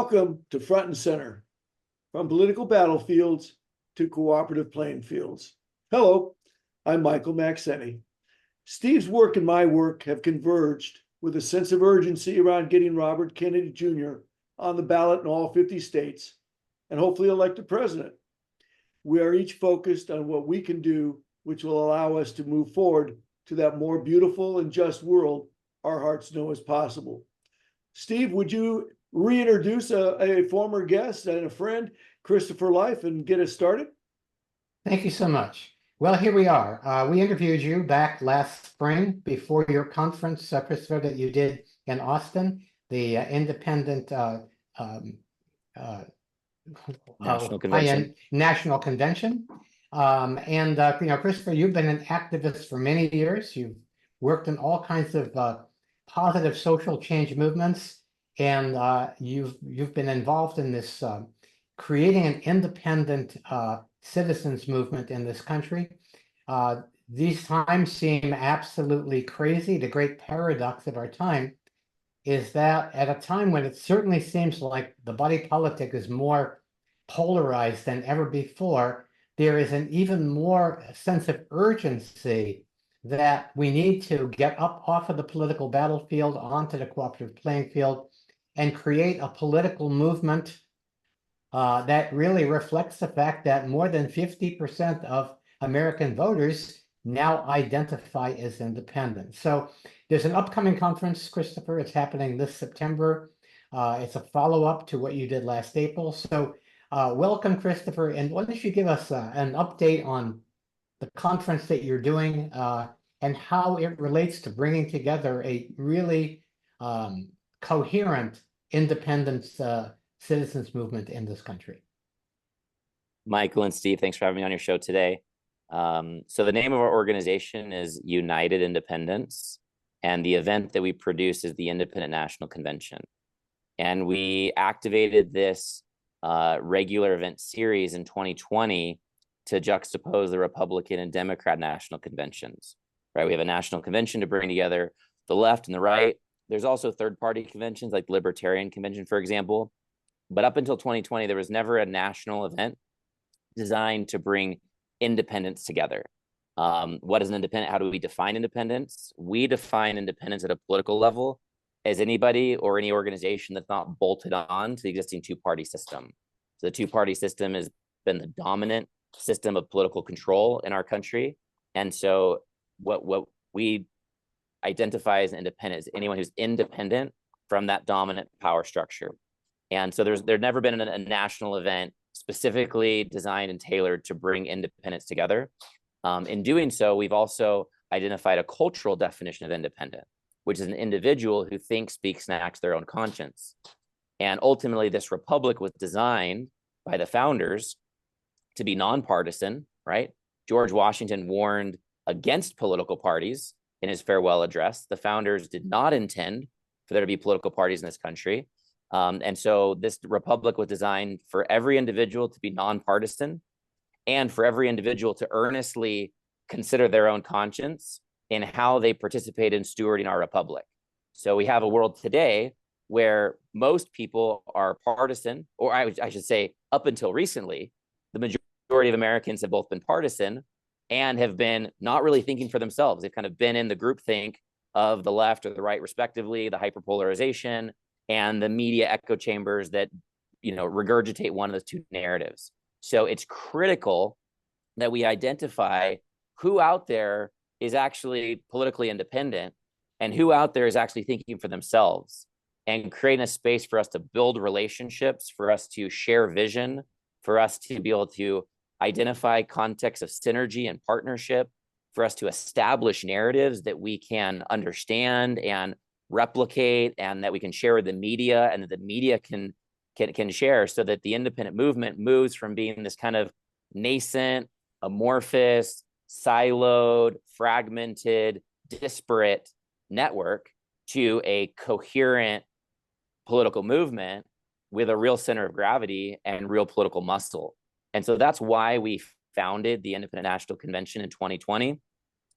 Welcome to Front and Center, from political battlefields to cooperative playing fields. Hello, I'm Michael Maxeni. Steve's work and my work have converged with a sense of urgency around getting Robert Kennedy Jr. on the ballot in all 50 states and hopefully elected president. We are each focused on what we can do, which will allow us to move forward to that more beautiful and just world our hearts know is possible. Steve, would you reintroduce a former guest and a friend, Christopher Life, and get us started? Thank you so much. Well, here we are. We interviewed you back last spring before your conference, Christopher, that you did in Austin, the independent National Convention. National Convention. Christopher, you've been an activist for many years. You've worked in all kinds of positive social change movements. And you've been involved in this creating an independent citizens movement in this country. These times seem absolutely crazy. The great paradox of our time is that at a time when it certainly seems like the body politic is more polarized than ever before, there is an even more sense of urgency that we need to get up off of the political battlefield onto the cooperative playing field and create a political movement that really reflects the fact that more than 50% of American voters now identify as independent. So there's an upcoming conference, Christopher. It's happening this September. It's a follow-up to what you did last April. So welcome, Christopher. And why don't you give us an update on the conference that you're doing and how it relates to bringing together a really coherent independence citizens movement in this country. Michael and Steve, thanks for having me on your show today. So the name of our organization is United Independence, and the event that we produce is the Independent National Convention. And we activated this regular event series in 2020 to juxtapose the Republican and Democrat national conventions, right? We have a national convention to bring together the left and the right. There's also third-party conventions like Libertarian Convention, for example. But up until 2020, there was never a national event designed to bring independents together. What is an independent? How do we define independence? We define independence at a political level as anybody or any organization that's not bolted on to the existing two-party system. So the two-party system has been the dominant system of political control in our country. And so what we identify as independent is anyone who's independent from that dominant power structure. And so there's never been a national event specifically designed and tailored to bring independence together. In doing so, we've also identified a cultural definition of independent, which is an individual who thinks, speaks, and acts their own conscience. And ultimately, this republic was designed by the founders to be nonpartisan, right? George Washington warned against political parties in his farewell address. The founders did not intend for there to be political parties in this country. And so this republic was designed for every individual to be nonpartisan and for every individual to earnestly consider their own conscience in how they participate in stewarding our republic. So we have a world today where most people are partisan, or I should say up until recently, the majority of Americans have both been partisan and have been not really thinking for themselves. They've kind of been in the groupthink of the left or the right, respectively, the hyperpolarization, and the media echo chambers that, regurgitate one of those two narratives. So it's critical that we identify who out there is actually politically independent and who out there is actually thinking for themselves, and creating a space for us to build relationships, for us to share vision, for us to be able to identify contexts of synergy and partnership, for us to establish narratives that we can understand and replicate, and that we can share with the media, and that the media can share, so that the independent movement moves from being this kind of nascent, amorphous, siloed, fragmented, disparate network to a coherent political movement with a real center of gravity and real political muscle. And so that's why we founded the Independent National Convention in 2020,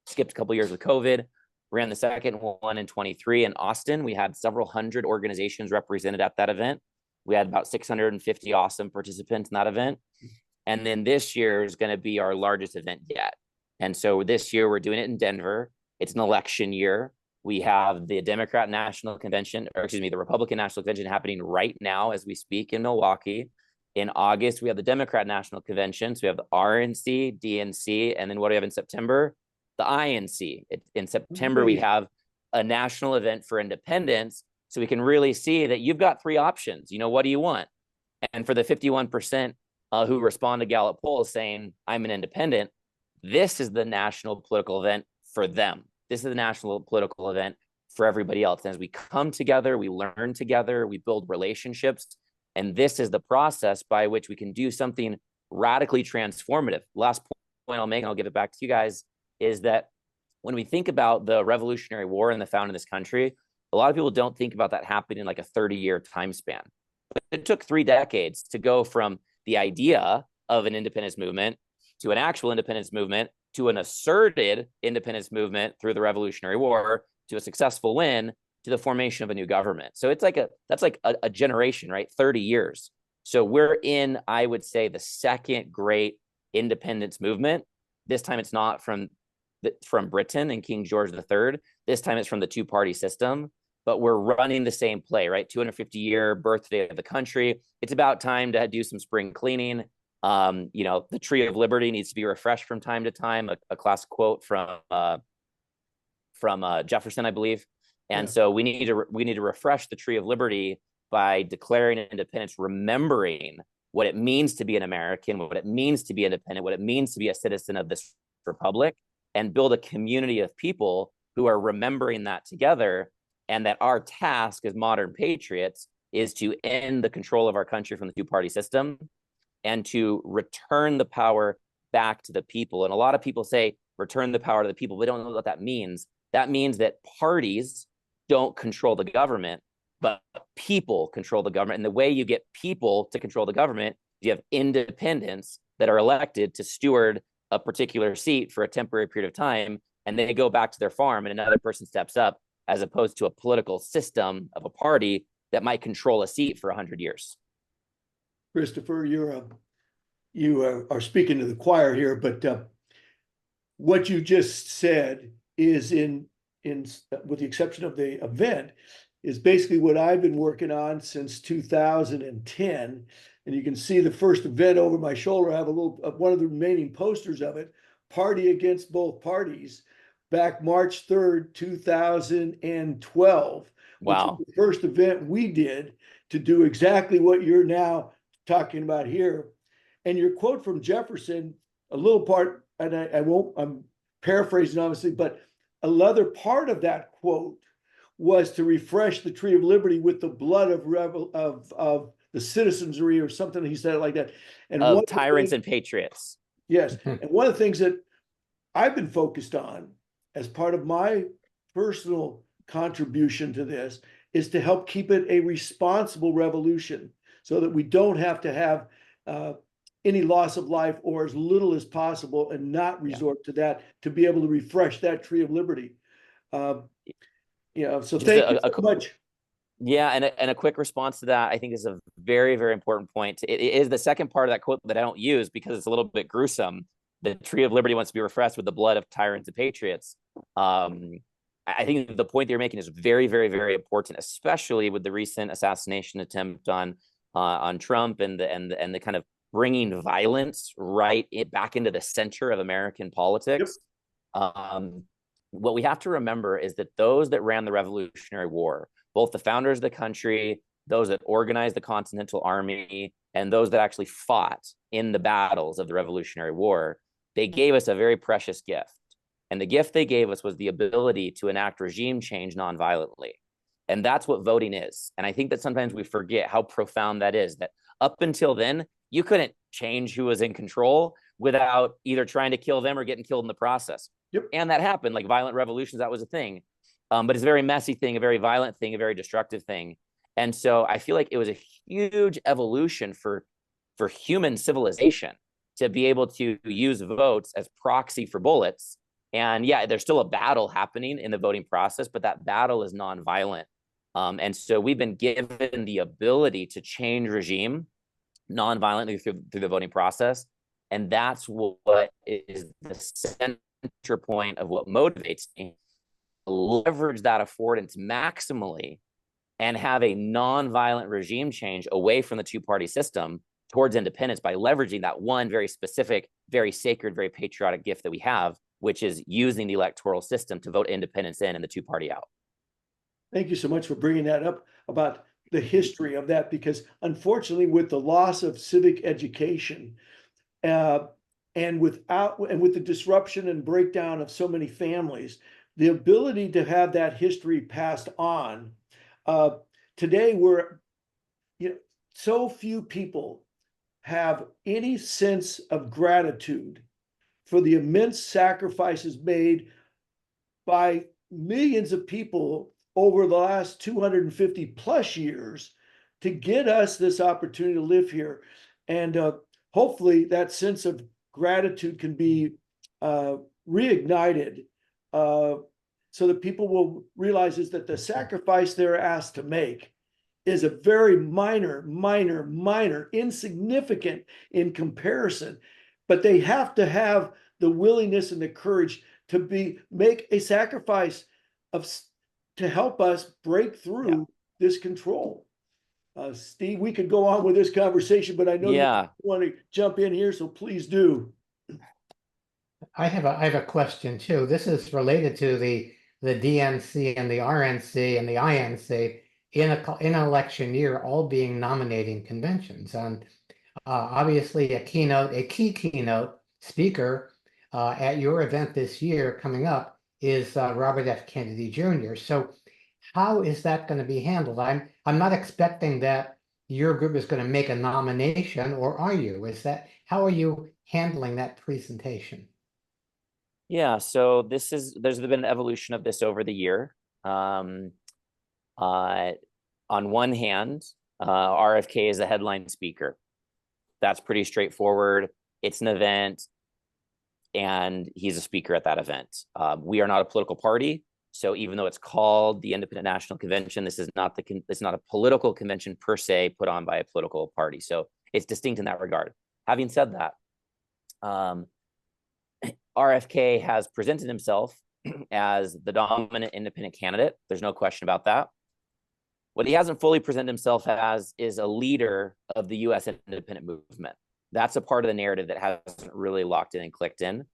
skipped a couple of years with COVID, ran the second one in 23 in Austin. We had several hundred organizations represented at that event. We had about 650 awesome participants in that event. And then this year is going to be our largest event yet. And so this year we're doing it in Denver. It's an election year. We have the Democrat National Convention, or excuse me, the Republican National Convention happening right now as we speak in Milwaukee. In August, we have the Democrat National Convention. So we have the RNC, DNC, and then what do we have in September? The INC. In September, we have a national event for independence. So we can really see that you've got three options. You know, what do you want? And for the 51% who respond to Gallup polls saying, I'm an independent, this is the national political event for them. This is the national political event for everybody else. And as we come together, we learn together, we build relationships. And this is the process by which we can do something radically transformative. Last point I'll make, and I'll give it back to you guys, is that when we think about the Revolutionary War and the founding of this country, a lot of people don't think about that happening in like a 30-year time span. But it took 3 decades to go from the idea of an independence movement to an actual independence movement to an asserted independence movement through the Revolutionary War to a successful win to the formation of a new government. So it's like that's like a generation, right? 30 years. So we're in, I would say, the second great independence movement. This time it's not from Britain and King George III. This time it's from the two-party system, but we're running the same play, right? 250-year birthday of the country. It's about time to do some spring cleaning. You know, the Tree of Liberty needs to be refreshed from time to time. A classic quote from Jefferson, I believe. And so we need to refresh the Tree of Liberty by declaring independence, remembering what it means to be an American, what it means to be independent, what it means to be a citizen of this republic, and build a community of people who are remembering that together. And that our task as modern patriots is to end the control of our country from the two-party system and to return the power back to the people. And a lot of people say, return the power to the people. We don't know what that means. That means that parties don't control the government, but people control the government. And the way you get people to control the government, you have independents that are elected to steward a particular seat for a temporary period of time, and they go back to their farm and another person steps up, as opposed to a political system of a party that might control a seat for 100 years. Christopher, you are speaking to the choir here, but what you just said is with the exception of the event, is basically what I've been working on since 2010. And you can see the first event over my shoulder. I have a little one of the remaining posters of it, Party Against Both Parties, back March 3rd, 2012. Wow. Which was the first event we did to do exactly what you're now talking about here. And your quote from Jefferson, a little part, and I'm paraphrasing obviously, but another part of that quote was to refresh the Tree of Liberty with the blood of the citizenry, or something. He said it like that. And of tyrants and patriots. Yes. And one of the things that I've been focused on as part of my personal contribution to this is to help keep it a responsible revolution so that we don't have to have any loss of life, or as little as possible, and not resort to that, to be able to refresh that Tree of Liberty. So thank you so much. Yeah, and a quick response to that, I think, is a very, very important point. It is the second part of that quote that I don't use because it's a little bit gruesome. The Tree of Liberty wants to be refreshed with the blood of tyrants and patriots. I think the point that you're making is very, very, very important, especially with the recent assassination attempt on Trump and the kind of bringing violence back into the center of American politics. Yep. What we have to remember is that those that ran the Revolutionary War, both the founders of the country, those that organized the Continental Army, and those that actually fought in the battles of the Revolutionary War, they gave us a very precious gift. And the gift they gave us was the ability to enact regime change nonviolently. And that's what voting is. And I think that sometimes we forget how profound that is, that up until then, you couldn't change who was in control without either trying to kill them or getting killed in the process. Yep. And that happened, like violent revolutions, that was a thing. But it's a very messy thing, a very violent thing, a very destructive thing. And so I feel like it was a huge evolution for human civilization to be able to use votes as proxy for bullets. And yeah, there's still a battle happening in the voting process, but that battle is nonviolent. And so we've been given the ability to change regime non-violently through the voting process. And that's what is the center point of what motivates me. Leverage that affordance maximally and have a non-violent regime change away from the two-party system towards independence by leveraging that one very specific, very sacred, very patriotic gift that we have, which is using the electoral system to vote independence in and the two-party out. Thank you so much for bringing that up about the history of that, because unfortunately, with the loss of civic education, and with the disruption and breakdown of so many families, the ability to have that history passed on. Today, so few people have any sense of gratitude for the immense sacrifices made by millions of people over the last 250 plus years to get us this opportunity to live here. And hopefully that sense of gratitude can be reignited, so that people will realize is that the sacrifice they're asked to make is a very minor, insignificant in comparison, but they have to have the willingness and the courage to make a sacrifice to help us break through this control. Steve, we could go on with this conversation, but I know you want to jump in here, so please do. I have a question too. This is related to the DNC and the RNC and the INC in an election year, all being nominating conventions. And obviously a key keynote speaker at your event this year coming up is Robert F. Kennedy Jr. So how is that going to be handled? I'm not expecting that your group is going to make a nomination, or are you? How are you handling that presentation? Yeah, so there's been an evolution of this over the year. On one hand, RFK is a headline speaker. That's pretty straightforward. It's an event, and he's a speaker at that event. We are not a political party, so even though it's called the Independent National Convention, it's not a political convention per se put on by a political party. So it's distinct in that regard. Having said that, RFK has presented himself as the dominant independent candidate. There's no question about that. What he hasn't fully presented himself as is a leader of the U.S. independent movement. That's a part of the narrative that hasn't really locked in and clicked in.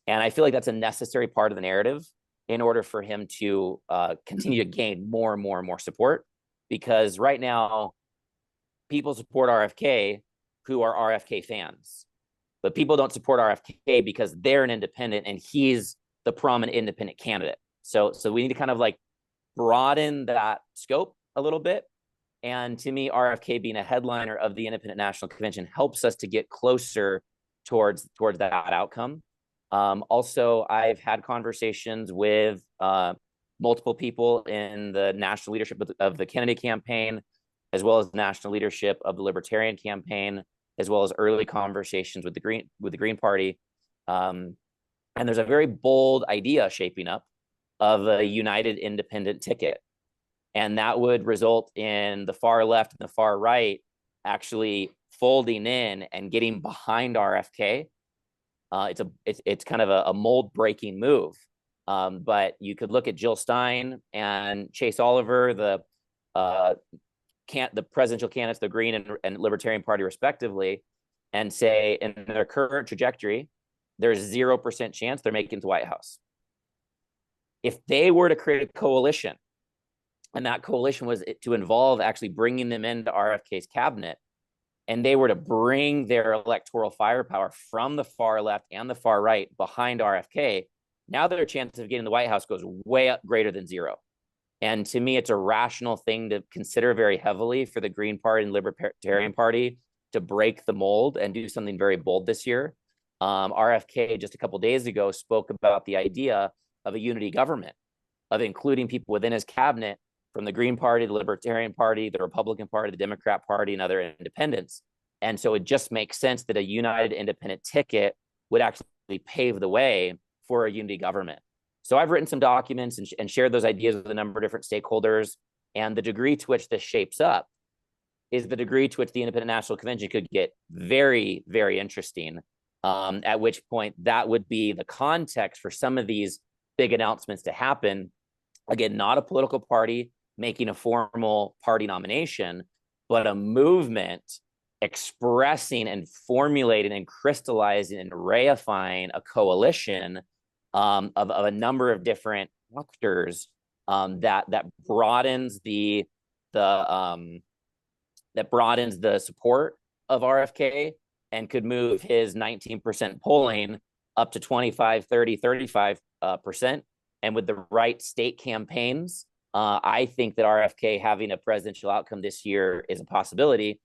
And I feel like that's a necessary part of the narrative in order for him to continue to gain more and more support. Because right now, people support RFK who are RFK fans. But people don't support RFK because they're an independent and he's the prominent independent candidate. So we need to kind of like broaden that scope a little bit. And to me, RFK being a headliner of the Independent National Convention helps us to get closer towards that outcome. Also, I've had conversations with multiple people in the national leadership of the Kennedy campaign, as well as national leadership of the Libertarian campaign, as well as early conversations with the Green Party. And there's a very bold idea shaping up of a united independent ticket. And that would result in the far left and the far right actually folding in and getting behind RFK. It's kind of a mold breaking move. But you could look at Jill Stein and Chase Oliver, the presidential candidates, the Green and Libertarian Party respectively, and say in their current trajectory, there's 0% chance they're making it to the White House. If they were to create a coalition, and that coalition was to involve actually bringing them into RFK's cabinet, and they were to bring their electoral firepower from the far left and the far right behind RFK, now their chance of getting the White House goes way up greater than zero. And to me, it's a rational thing to consider very heavily for the Green Party and Libertarian Party to break the mold and do something very bold this year. RFK just a couple of days ago spoke about the idea of a unity government, of including people within his cabinet from the Green Party, the Libertarian Party, the Republican Party, the Democrat Party, and other independents. And so it just makes sense that a united independent ticket would actually pave the way for a unity government. So I've written some documents and shared those ideas with a number of different stakeholders. And the degree to which this shapes up is the degree to which the Independent National Convention could get very, very interesting. At which point that would be the context for some of these big announcements to happen. Again, not a political party making a formal party nomination, but a movement expressing and formulating and crystallizing and reifying a coalition of a number of different actors that broadens the support of RFK and could move his 19% polling up to 25, 30, 35%. And with the right state campaigns, I think that RFK having a presidential outcome this year is a possibility.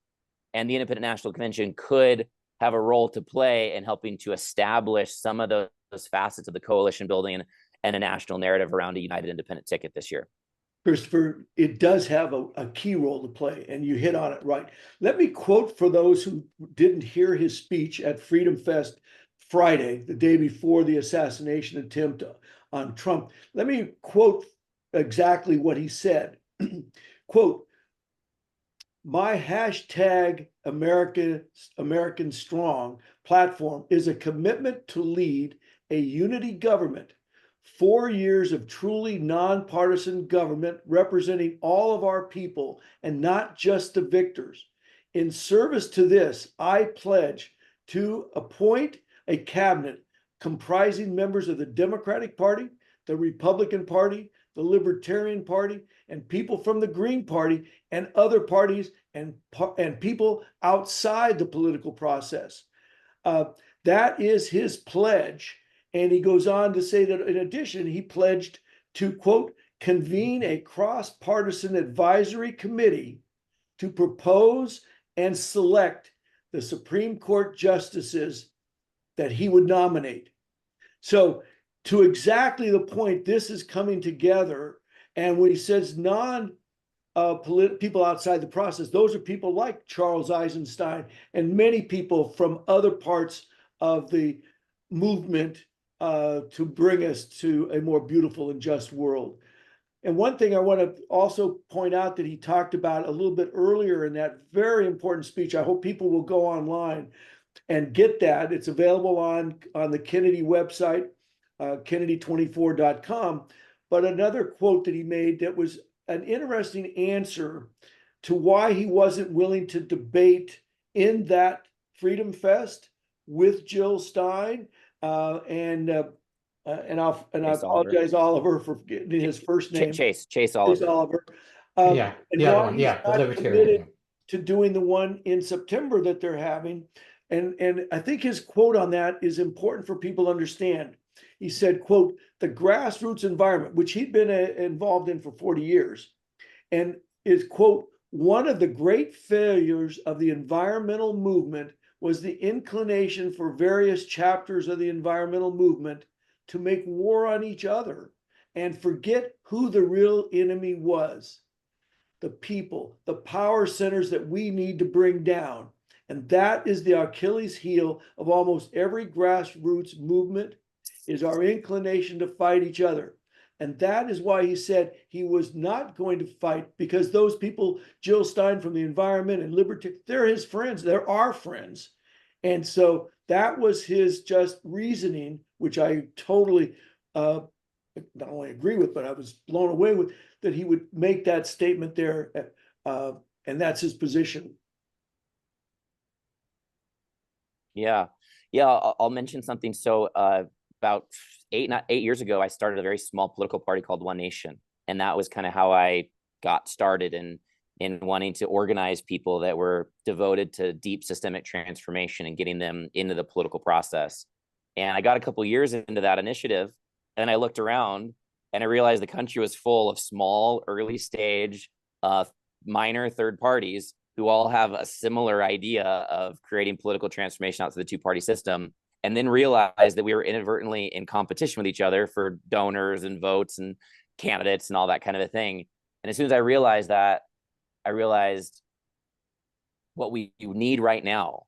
And the Independent National Convention could have a role to play in helping to establish some of those facets of the coalition building and a national narrative around a united independent ticket this year. Christopher, it does have a key role to play, and you hit on it right. Let me quote for those who didn't hear his speech at Freedom Fest Friday, the day before the assassination attempt on Trump. Let me quote exactly what he said. Quote, "My hashtag American Strong platform is a commitment to lead a unity government, 4 years of truly nonpartisan government representing all of our people and not just the victors. In service to this, I pledge to appoint a cabinet comprising members of the Democratic Party, the Republican Party, the Libertarian Party, and people from the Green Party and other parties and people outside the political process." That is his pledge. And he goes on to say that in addition, he pledged to, quote, "convene a cross-partisan advisory committee to propose and select the Supreme Court justices that he would nominate." So to exactly the point, this is coming together. And when he says people outside the process, those are people like Charles Eisenstein and many people from other parts of the movement to bring us to a more beautiful and just world. And one thing I want to also point out that he talked about a little bit earlier in that very important speech, I hope people will go online and get that. It's available on the Kennedy website, Kennedy24.com. But another quote that he made that was an interesting answer to why he wasn't willing to debate in that Freedom Fest with Jill Stein. And I apologize, Oliver, for getting his first name. Chase Oliver. Yeah, the other one, yeah, the Libertarian. To doing the one in September that they're having. And I think his quote on that is important for people to understand. He said, quote, "The grassroots environment," which he'd been involved in for 40 years, and is, quote, "one of the great failures of the environmental movement was the inclination for various chapters of the environmental movement to make war on each other and forget who the real enemy was. The people, the power centers that we need to bring down. And that is the Achilles heel of almost every grassroots movement, is our inclination to fight each other." And that is why he said he was not going to fight, because those people, Jill Stein from the environment and liberty, they're his friends. They're our friends. And so that was his just reasoning, which I totally not only agree with, but I was blown away with, that he would make that statement there. And that's his position. Yeah. I'll mention something. So about 8 years ago, I started a very small political party called One Nation. And that was kind of how I got started in wanting to organize people that were devoted to deep systemic transformation and getting them into the political process. And I got a couple years into that initiative, and I looked around and I realized the country was full of small, early stage, minor third parties who all have a similar idea of creating political transformation out to the two-party system, and then realized that we were inadvertently in competition with each other for donors and votes and candidates and all that kind of a thing. And as soon as I realized that, I realized what we need right now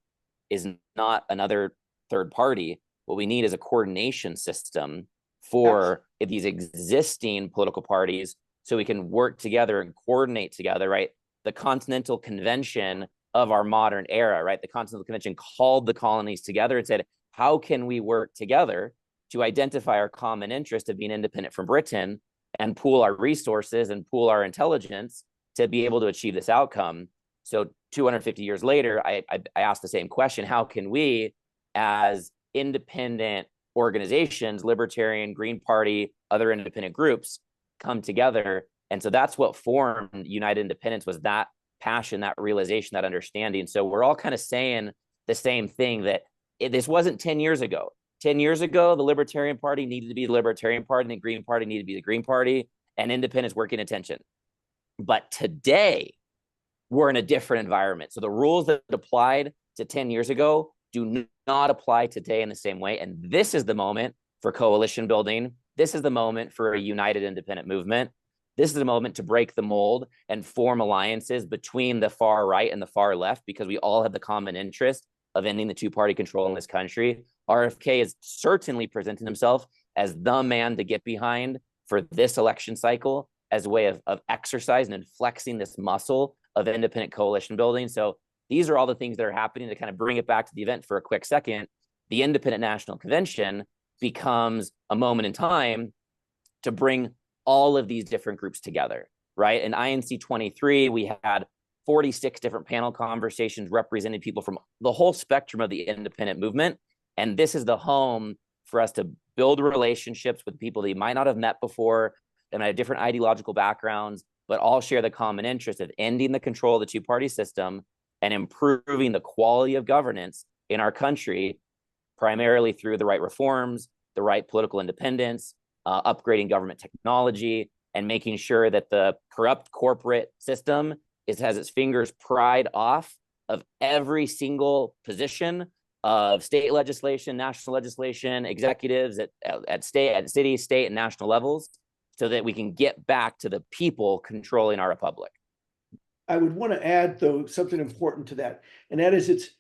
is not another third party. What we need is a coordination system for these existing political parties so we can work together and coordinate together, right? The Continental Convention of our modern era, right? The Continental Convention called the colonies together and said, how can we work together to identify our common interest of being independent from Britain and pool our resources and pool our intelligence to be able to achieve this outcome? So 250 years later, I asked the same question: how can we, as independent organizations, Libertarian, Green Party, other independent groups, come together? And so that's what formed United Independence, was that passion, that realization, that understanding. So we're all kind of saying the same thing, that this wasn't 10 years ago. 10 years ago, the Libertarian Party needed to be the Libertarian Party, and the Green Party needed to be the Green Party, and independents working attention. But today, we're in a different environment. So the rules that applied to 10 years ago do not apply today in the same way. And this is the moment for coalition building. This is the moment for a united independent movement. This is the moment to break the mold and form alliances between the far right and the far left, because we all have the common interest of ending the two-party control in this country. RFK is certainly presenting himself as the man to get behind for this election cycle, as a way of exercising and flexing this muscle of independent coalition building. So these are all the things that are happening. To kind of bring it back to the event for a quick second, the Independent National Convention becomes a moment in time to bring all of these different groups together, right? In INC 23, we had 46 different panel conversations representing people from the whole spectrum of the independent movement. And this is the home for us to build relationships with people that you might not have met before, that might have different ideological backgrounds, but all share the common interest of ending the control of the two-party system and improving the quality of governance in our country, primarily through the right reforms, the right political independence, upgrading government technology, and making sure that the corrupt corporate system has its fingers pried off of every single position of state legislation, national legislation, executives at city, state, and national levels, so that we can get back to the people controlling our republic. I would want to add, though, something important to that, and that is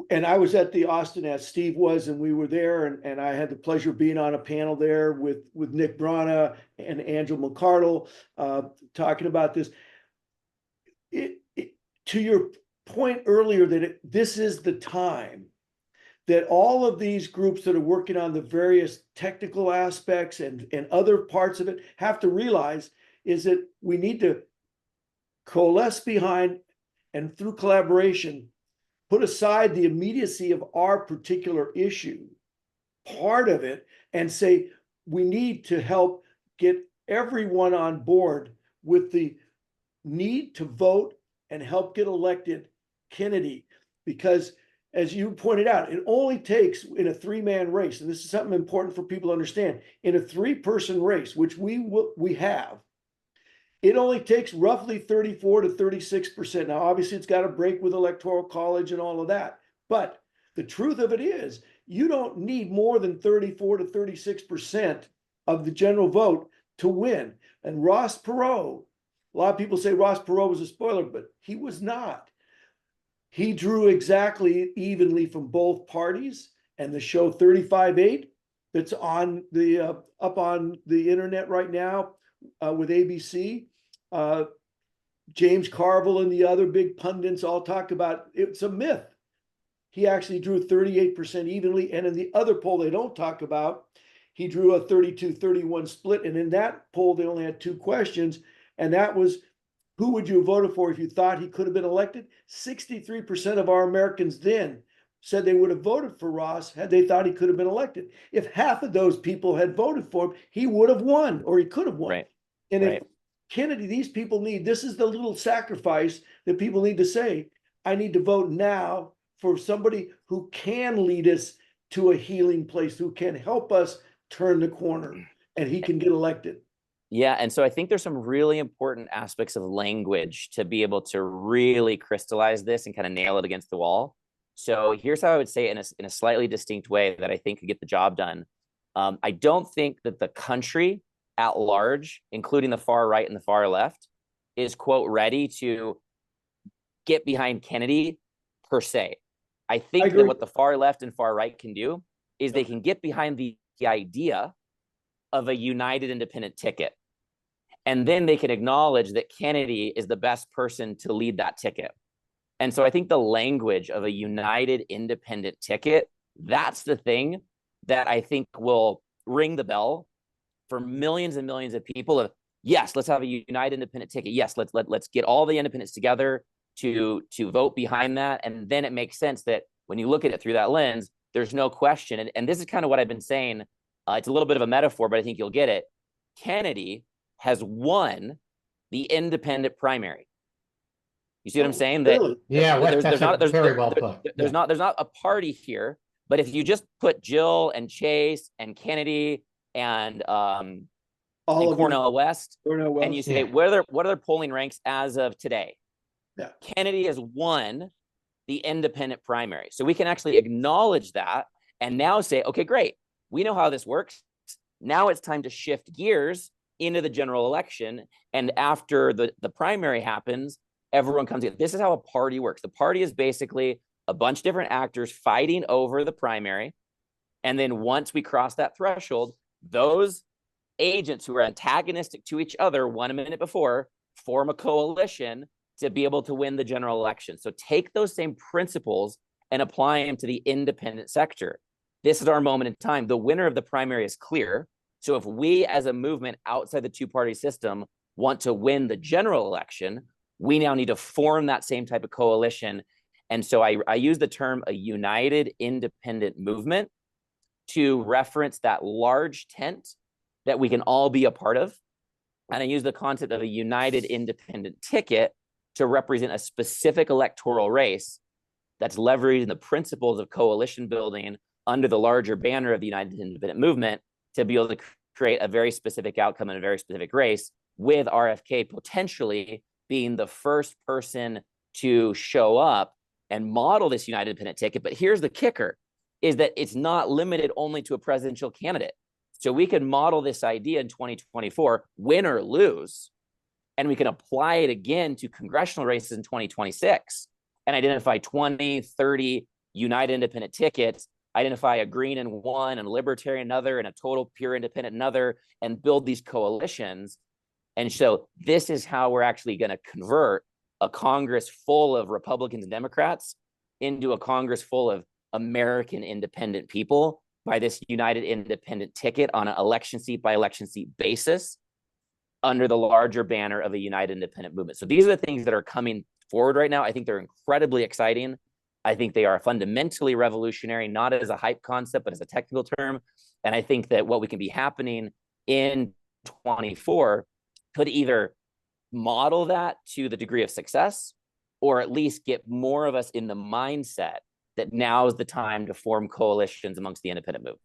and I was at the Austin, as Steve was, and we were there, and I had the pleasure of being on a panel there with Nick Brana and Angela McCardle talking about this. To your point earlier, that this is the time that all of these groups that are working on the various technical aspects and other parts of it have to realize is that we need to coalesce behind, and through collaboration, put aside the immediacy of our particular issue, part of it, and say we need to help get everyone on board with the need to vote and help get elected Kennedy. Because as you pointed out, it only takes, in a three-man race, and this is something important for people to understand, in a three-person race, which we have, it only takes roughly 34 to 36%. Now, obviously, it's got to break with electoral college and all of that. But the truth of it is, you don't need more than 34 to 36% of the general vote to win. And Ross Perot, a lot of people say Ross Perot was a spoiler, but he was not. He drew exactly evenly from both parties, and the show 35-8 that's on the up on the internet right now with ABC, James Carville and the other big pundits all talk about it's a myth. He actually drew 38% evenly, and in the other poll they don't talk about, he drew a 32-31 split, and in that poll they only had two questions, and that was, who would you have voted for if you thought he could have been elected? 63% of our Americans then said they would have voted for Ross had they thought he could have been elected. If half of those people had voted for him, he would have won, or he could have won. Right. And if Kennedy, these people need, this is the little sacrifice that people need to say, I need to vote now for somebody who can lead us to a healing place, who can help us turn the corner, and he can get elected. Yeah, and so I think there's some really important aspects of language to be able to really crystallize this and kind of nail it against the wall. So here's how I would say it in a slightly distinct way that I think could get the job done. I don't think that the country at large, including the far right and the far left, is, quote, ready to get behind Kennedy per se. I think that what the far left and far right can do is they can get behind the idea of a united independent ticket. And then they can acknowledge that Kennedy is the best person to lead that ticket. And so I think the language of a united independent ticket, that's the thing that I think will ring the bell for millions and millions of people of, yes, let's have a united independent ticket. Yes, let's get all the independents together to vote behind that. And then it makes sense that when you look at it through that lens, there's no question. And this is kind of what I've been saying. It's a little bit of a metaphor, but I think you'll get it. Kennedy has won the independent primary. You see what I'm saying? Really? That's very well put. There's not a party here, but if you just put Jill and Chase and Kennedy and Cornel West, and you say what are their polling ranks as of today? Yeah. Kennedy has won the independent primary. So we can actually acknowledge that and now say, okay, great. We know how this works. Now it's time to shift gears into the general election. And after the primary happens, everyone comes in. This is how a party works. The party is basically a bunch of different actors fighting over the primary. And then once we cross that threshold, those agents who are antagonistic to each other 1 minute before form a coalition to be able to win the general election. So take those same principles and apply them to the independent sector. This is our moment in time. The winner of the primary is clear. So if we as a movement outside the two-party system want to win the general election, we now need to form that same type of coalition. And so I use the term a united independent movement to reference that large tent that we can all be a part of. And I use the concept of a united independent ticket to represent a specific electoral race that's leveraging the principles of coalition building under the larger banner of the United Independent Movement to be able to create a very specific outcome in a very specific race, with RFK potentially being the first person to show up and model this united independent ticket. But here's the kicker, is that it's not limited only to a presidential candidate. So we can model this idea in 2024, win or lose, and we can apply it again to congressional races in 2026 and identify 20, 30 united independent tickets, identify a green in one and a libertarian another and a total pure independent another, and build these coalitions. And so this is how we're actually going to convert a Congress full of Republicans and Democrats into a Congress full of American independent people by this united independent ticket on an election seat by election seat basis under the larger banner of a united independent movement. So these are the things that are coming forward right now. I think they're incredibly exciting. I think they are fundamentally revolutionary, not as a hype concept, but as a technical term. And I think that what we can be happening in 24 could either model that to the degree of success, or at least get more of us in the mindset that now is the time to form coalitions amongst the independent movement.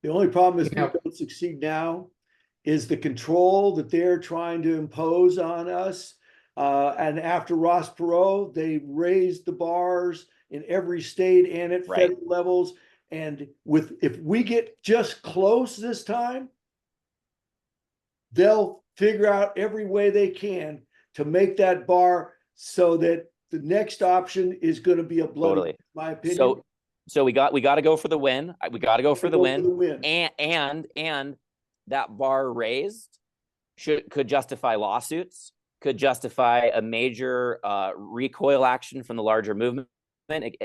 The only problem is we don't succeed now is the control that they're trying to impose on us. And after Ross Perot, they raised the bars in every state and at federal levels. And if we get just close this time, they'll figure out every way they can to make that bar so that the next option is going to be a bloody, in my opinion. So we got to go for the win. We got to go for the win. And that bar raised could justify lawsuits, could justify a major recoil action from the larger movement.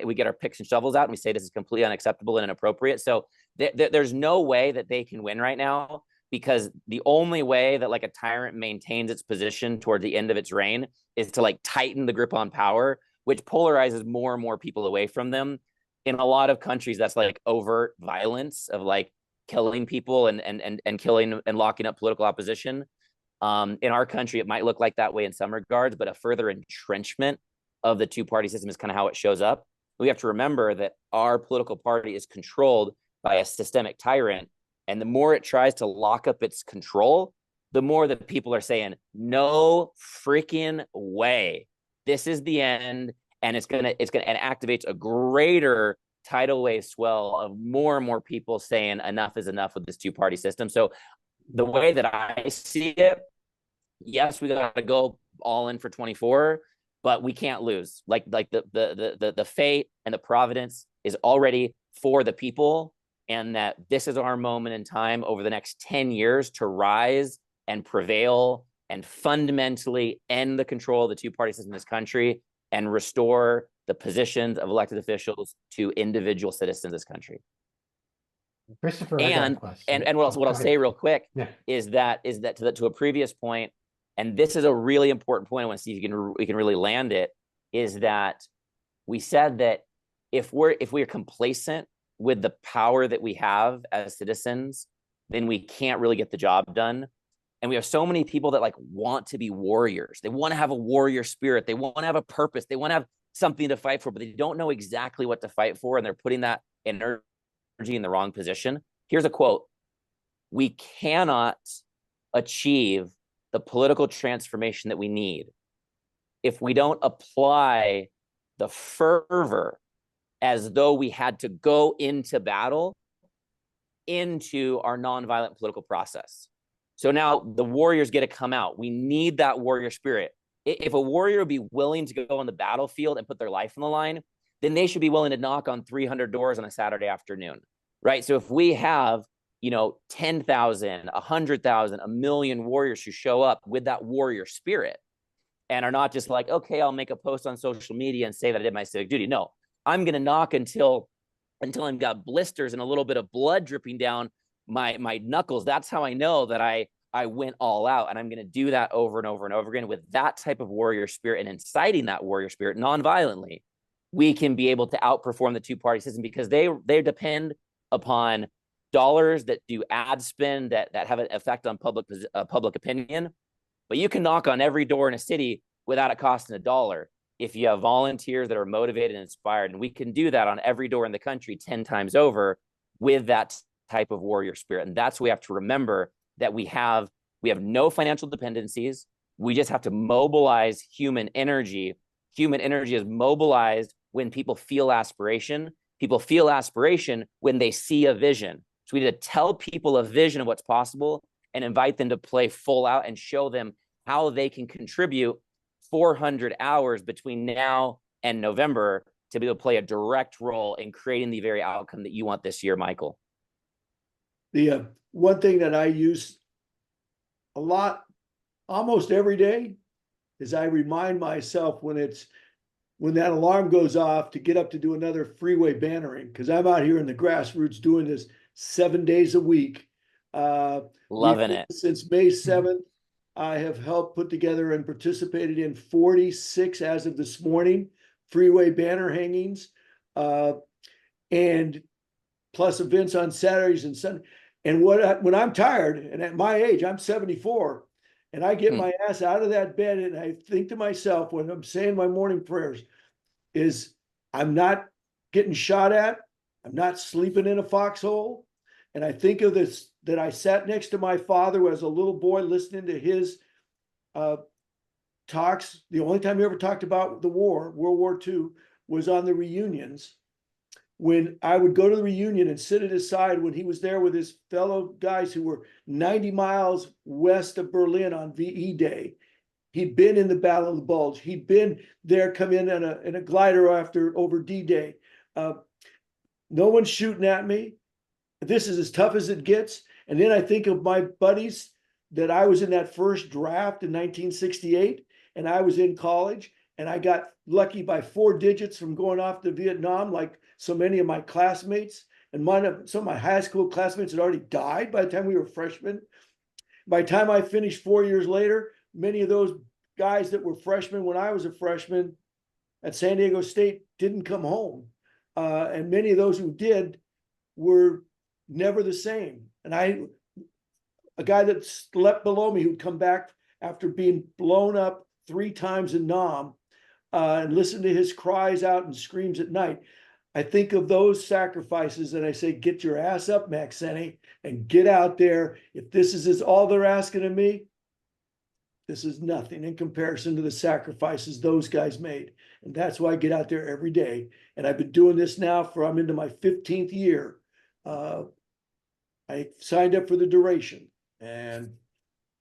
We get our picks and shovels out and we say this is completely unacceptable and inappropriate. So there's no way that they can win right now, because the only way that like a tyrant maintains its position toward the end of its reign is to like tighten the grip on power, which polarizes more and more people away from them. In a lot of countries, that's like overt violence of like killing people and killing and locking up political opposition. In our country, it might look like that way in some regards, but a further entrenchment of the two-party system is kind of how it shows up. We have to remember that our political party is controlled by a systemic tyrant. And the more it tries to lock up its control, the more that people are saying, no freaking way. This is the end. And it activates a greater tidal wave swell of more and more people saying enough is enough with this two-party system. So the way that I see it, yes, we got to go all in for 24, but we can't lose. Like the fate and the providence is already for the people, and that this is our moment in time over the next 10 years to rise and prevail and fundamentally end the control of the two-party system in this country and restore the positions of elected officials to individual citizens of this country. Christopher, I got a question. And what I'll say real quick Yeah. is that to a previous point, and this is a really important point. I want to see if we can really land it, is that we said that if we're complacent with the power that we have as citizens, then we can't really get the job done. And we have so many people that like want to be warriors. They want to have a warrior spirit. They want to have a purpose. They want to have something to fight for, but they don't know exactly what to fight for. And they're putting that energy in the wrong position. Here's a quote. We cannot achieve the political transformation that we need if we don't apply the fervor as though we had to go into battle into our nonviolent political process. So now the warriors get to come out. We need that warrior spirit. If a warrior would be willing to go on the battlefield and put their life on the line, then they should be willing to knock on 300 doors on a Saturday afternoon, right? So if we have, 10,000, 100,000, 1 million warriors who show up with that warrior spirit and are not just like, okay, I'll make a post on social media and say that I did my civic duty. No, I'm going to knock until I've got blisters and a little bit of blood dripping down my knuckles. That's how I know that I went all out, and I'm going to do that over and over and over again with that type of warrior spirit, and inciting that warrior spirit non-violently. We can be able to outperform the two-party system because they depend upon dollars that do ad spend that have an effect on public opinion. But you can knock on every door in a city without it costing $1 if you have volunteers that are motivated and inspired. And we can do that on every door in the country 10 times over with that type of warrior spirit. And that's what we have to remember, that we have no financial dependencies. We just have to mobilize human energy. Human energy is mobilized when people feel aspiration. People feel aspiration when they see a vision. So we need to tell people a vision of what's possible and invite them to play full out and show them how they can contribute 400 hours between now and November to be able to play a direct role in creating the very outcome that you want this year, Michael. The one thing that I use a lot, almost every day, is I remind myself when that alarm goes off to get up to do another freeway bannering, because I'm out here in the grassroots doing this 7 days a week. Loving it. Since May 7th, I have helped put together and participated in 46 as of this morning freeway banner hangings, and plus events on Saturdays and Sundays. And when I'm tired, and at my age, I'm 74, and I get my ass out of that bed and I think to myself when I'm saying my morning prayers is, I'm not getting shot at. I'm not sleeping in a foxhole. And I think of this, that I sat next to my father as a little boy listening to his talks. The only time he ever talked about the war, World War II, was on the reunions. When I would go to the reunion and sit at his side when he was there with his fellow guys who were 90 miles west of Berlin on VE Day. He'd been in the Battle of the Bulge. He'd been there, come in a glider over D-Day. No one's shooting at me. This is as tough as it gets. And then I think of my buddies that I was in that first draft in 1968, and I was in college, and I got lucky by 4 digits from going off to Vietnam, like so many of my classmates. And some of my high school classmates had already died by the time we were freshmen. By the time I finished 4 years later, many of those guys that were freshmen when I was a freshman at San Diego State didn't come home. And many of those who did were never the same. And a guy that slept below me who'd come back after being blown up 3 times in Nam, and listen to his cries out and screams at night. I think of those sacrifices and I say, get your ass up, Maxeni, and get out there. If this is all they're asking of me, this is nothing in comparison to the sacrifices those guys made. And that's why I get out there every day. And I've been doing this now I'm into my 15th year. I signed up for the duration, and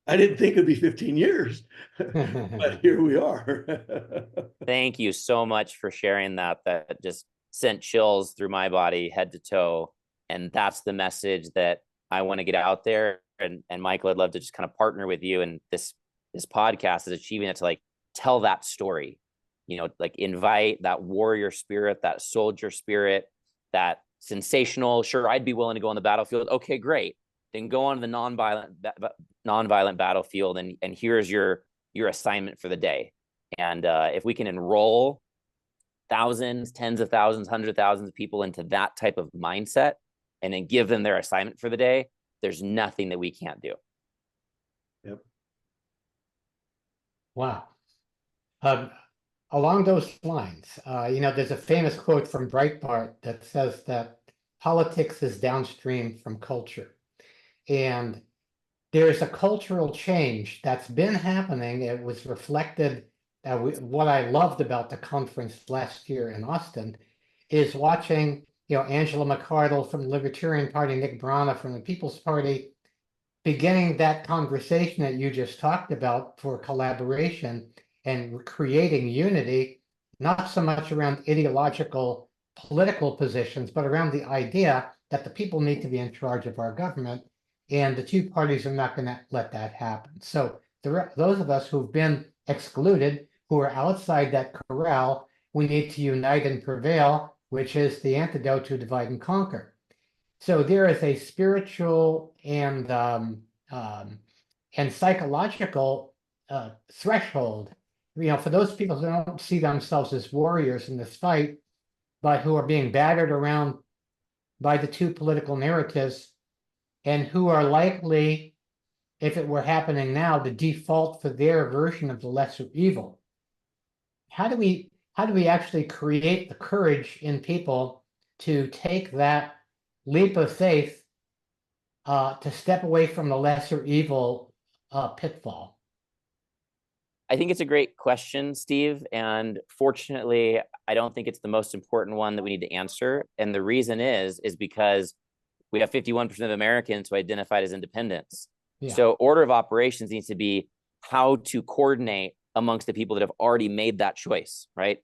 I didn't think it'd be 15 years, but here we are. Thank you so much for sharing that. That just sent chills through my body, head to toe. And that's the message that I want to get out there. and Michael, I'd love to just kind of partner with you, and this podcast is achieving it to like tell that story, like invite that warrior spirit, that soldier spirit, that sensational, sure, I'd be willing to go on the battlefield. Okay, great. Then go on to the nonviolent battlefield, and here's your assignment for the day. And if we can enroll thousands, tens of thousands, hundreds of thousands of people into that type of mindset, and then give them their assignment for the day, there's nothing that we can't do. Yep. Wow. Along those lines, there's a famous quote from Breitbart that says that politics is downstream from culture. And there's a cultural change that's been happening. It was reflected. What I loved about the conference last year in Austin is watching, Angela McArdle from the Libertarian Party, Nick Brana from the People's Party, beginning that conversation that you just talked about for collaboration and creating unity, not so much around ideological political positions, but around the idea that the people need to be in charge of our government, and the two parties are not going to let that happen. So those of us who've been excluded, who are outside that corral, we need to unite and prevail, which is the antidote to divide and conquer. So there is a spiritual and psychological threshold, for those people who don't see themselves as warriors in this fight, but who are being battered around by the two political narratives, and who are likely, if it were happening now, the default for their version of the lesser evil. How do we actually create the courage in people to take that leap of faith, to step away from the lesser evil pitfall? I think it's a great question, Steve. And fortunately, I don't think it's the most important one that we need to answer. And the reason is because we have 51% of Americans who identified as independents. Yeah. So order of operations needs to be how to coordinate amongst the people that have already made that choice, right?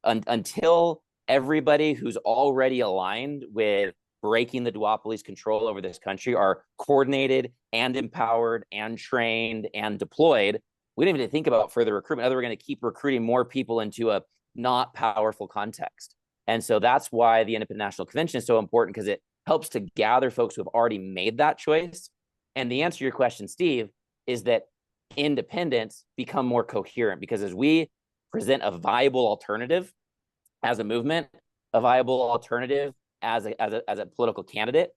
Until everybody who's already aligned with breaking the duopoly's control over this country are coordinated and empowered and trained and deployed, we don't even think about further recruitment. Other, we're going to keep recruiting more people into a not powerful context. And so that's why the Independent National Convention is so important, because it helps to gather folks who have already made that choice. And the answer to your question, Steve, is that independents become more coherent, because as we present a viable alternative as a movement, a viable alternative as a political candidate,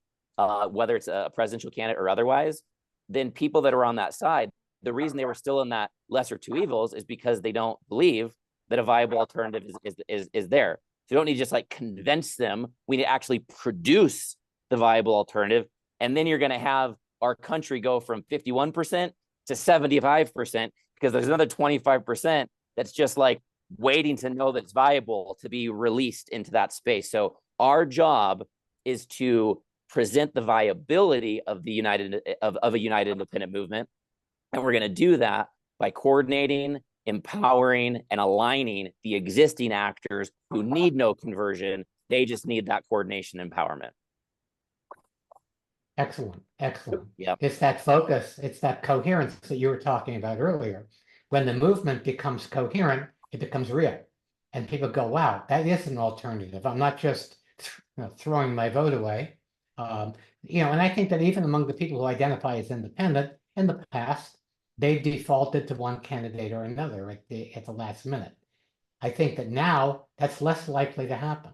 whether it's a presidential candidate or otherwise, then people that are on that side, the reason they were still in that lesser two evils is because they don't believe that a viable alternative is there. So you don't need to just like convince them. We need to actually produce the viable alternative. And then you're going to have our country go from 51% to 75%, because there's another 25% that's just like waiting to know that it's viable to be released into that space. So our job is to present the viability of a united independent movement. And we're going to do that by coordinating, empowering, and aligning the existing actors who need no conversion. They just need that coordination and empowerment. Excellent. Excellent. Yeah. It's that focus, it's that coherence that you were talking about earlier. When the movement becomes coherent, it becomes real. And people go, wow, that is an alternative. I'm not just throwing my vote away. And I think that even among the people who identify as independent in the past, they've defaulted to one candidate or another at the last minute. I think that now that's less likely to happen.